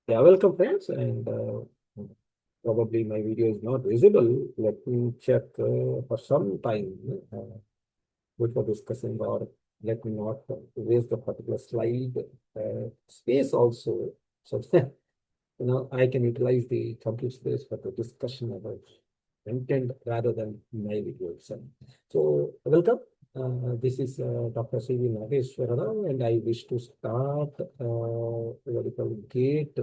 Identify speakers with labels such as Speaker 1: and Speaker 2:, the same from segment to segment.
Speaker 1: Yeah, welcome friends, and probably my video is not visible. Let me check for some time before discussing, or let me not erase the particular slide space also, so that I can utilize the complete space for the discussion about content rather than my video itself. So, welcome. This is Dr. C.V. Nageshwara Rao, and I wish to start what we call GATE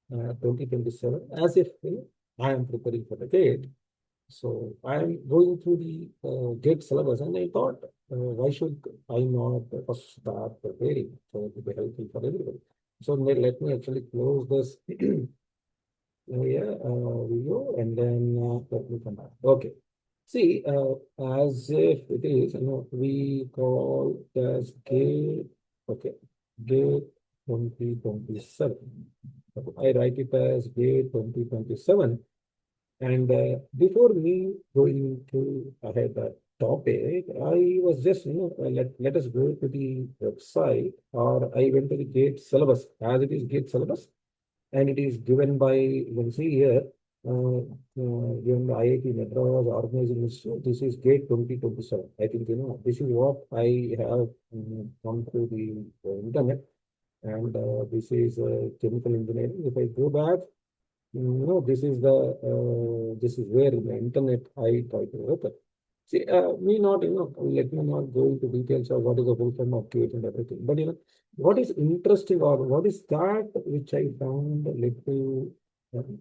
Speaker 1: 2027 as if I am preparing for the GATE. So I am going through the GATE syllabus, and I thought, why should I not first start preparing? So it will be helpful for everybody. So let me actually close this video, and then let me come back. Okay. See, as if it is, we call it as GATE. Okay, GATE 2027. I write it as GATE 2027. And before me going to ahead that topic, I was just, let us go to the website, or I went to the GATE syllabus, as it is GATE syllabus, and it is given by, you can see here, given by IIT Madras Organizing Institute. This is GATE 2027. I think, this is what I have come through the internet, and this is chemical engineering. If I go back, this is where in the internet I try to look at. See, me not, let me not go into details of what is the whole form of QH and everything. But, what is interesting, or what is that which I found a little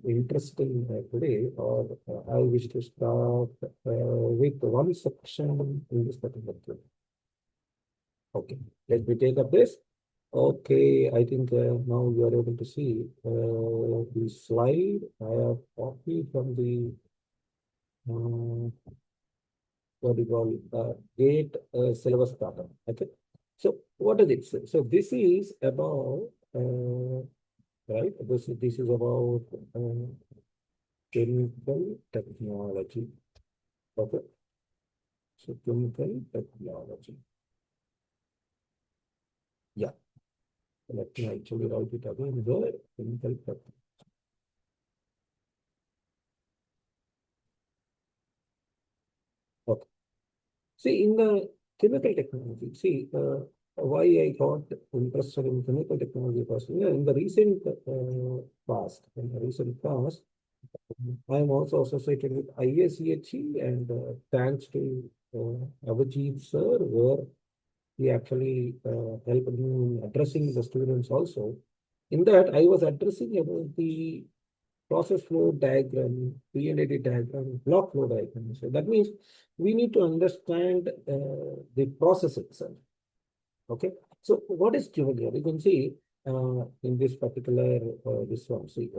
Speaker 1: interesting today, or I wish to start with one section in this particular thing. Okay, let me take up this. Okay, I think now you are able to see the slide. I have copied from the what do you call GATE syllabus pattern. Okay, so what is it? So this is about right. This is about chemical technology. Okay, so chemical technology. Yeah, let me actually write it again. The chemical technology. Okay. See, in the chemical technology, see, why I got interested in chemical technology was, in the recent past, I am also associated with IACHE, and thanks to Avijit sir, where he actually helped me in addressing the students also. In that, I was addressing about the process flow diagram, P&AD diagram, block flow diagram. So that means we need to understand the process itself. Okay. So what is given here? You can see in this particular this one. See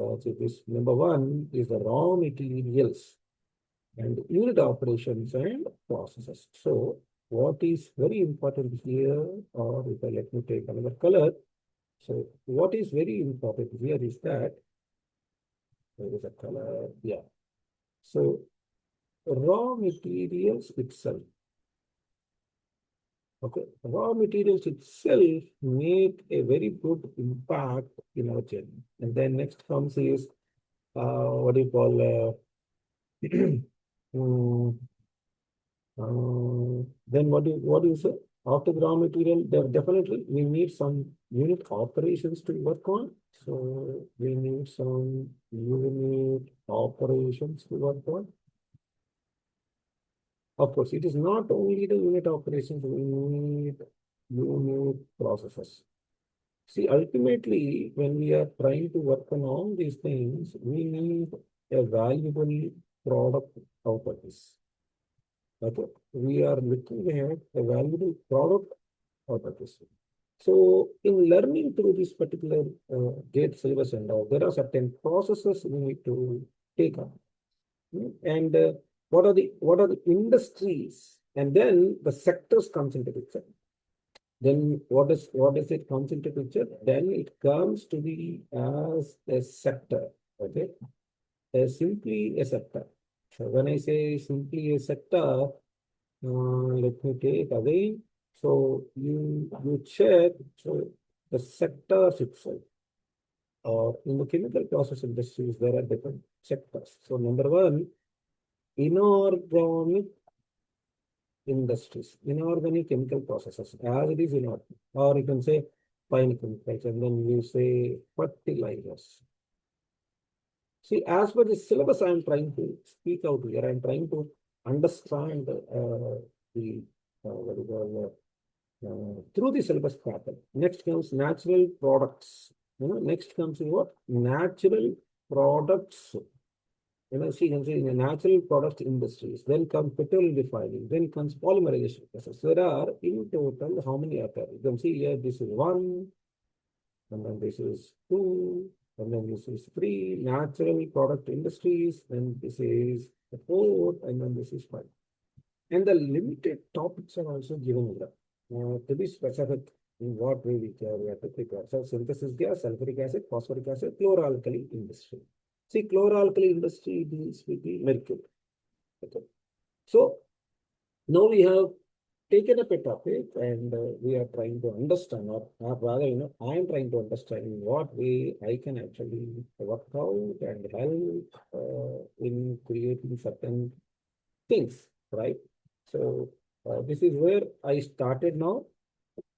Speaker 1: this number one is the raw materials and unit operations and processes. So what is very important here, or if I let me take another color. So what is very important here is that there is a color. Yeah. So raw materials itself. Okay, raw materials itself make a very good impact in our journey. And then next comes is what do you call mm, then what do you say? After the raw material, there definitely we need some unit operations to work on. So we need some unit operations to work on. Of course, it is not only the unit operations, we need unit processes. See, ultimately, when we are trying to work on all these things, we need a valuable product out of this. Okay, we are looking at a valuable product out of this. So, in learning through this particular GATE syllabus and all, there are certain processes we need to take up. And what are the industries, and then the sectors comes into picture. Then what does it comes into picture? Then it comes to the as a sector. Okay, simply a sector. So when I say simply a sector, let me take again. So you check so the sectors itself. or in the chemical process industries, there are different sectors. So number one, inorganic industries, inorganic chemical processes, as it is inorganic, or you can say fine chemicals, and then you say fertilizers. See, as per the syllabus, I am trying to speak out here. I am trying to understand the what do you call through the syllabus pattern. Next comes natural products. Next comes what? Natural products. See, you can see in the natural product industries. Then comes petroleum refining. Then comes polymerization process. There are in total how many are there? You can see here. This is one, and then this is two, and then this is three natural product industries, and this is the fourth, and then this is five. And the limited topics are also given here to be specific in what way we have to prepare. So synthesis gas, sulfuric acid, phosphoric acid, chloralkali industry. See, chloralkali industry deals with the mercury. Okay. So now we have taken up a topic and we are trying to understand, or rather, I am trying to understand in what way I can actually work out and help in creating certain things, right? So this is where I started now,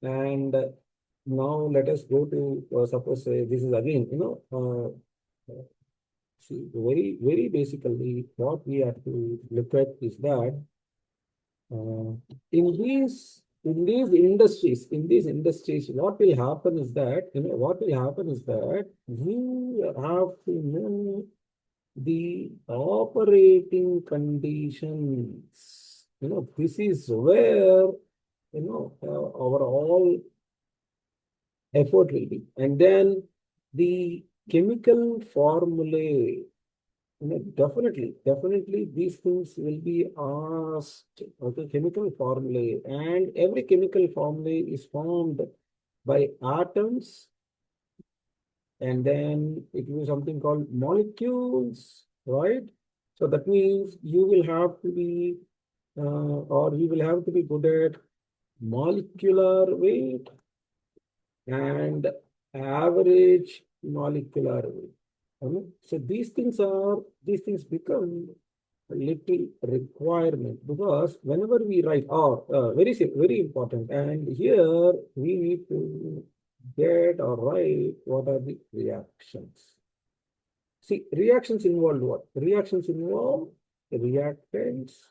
Speaker 1: and now let us go to suppose this is again, see, very basically what we have to look at is that uh, in these industries, what will happen is that you have to know the operating conditions. This is where our all effort will be, and then the chemical formulae. Definitely, these things will be asked. Okay, chemical formulae, and every chemical formulae is formed by atoms, and then it will be something called molecules, right? So that means you will have to be, or you will have to be good at molecular weight and average molecular weight. So these things become a little requirement, because whenever we write, or very important, and here we need to get or write what are the reactions. See, reactions involve what? Reactions involve reactants,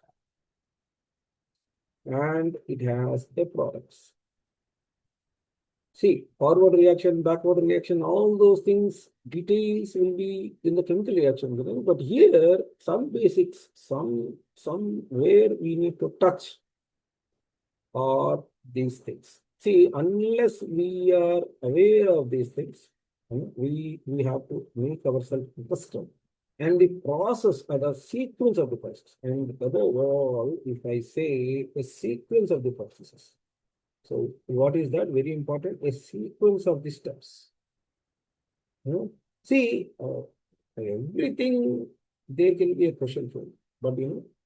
Speaker 1: and it has a products. See, forward reaction, backward reaction, all those things, details will be in the chemical reaction. But here, some basics, somewhere we need to touch are these things. See, unless we are aware of these things, we have to make ourselves understand. And the process or the sequence of the process. And above all, if I say a sequence of the processes. So what is that? Very important, a sequence of the steps. See, everything there can be a question for you, but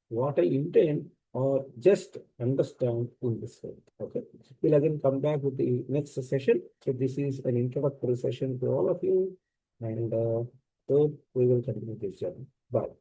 Speaker 1: what I intend or just understand in this way. Okay, we'll again come back with the next session. So this is an introductory session to all of you, and hope we will continue this journey. Bye.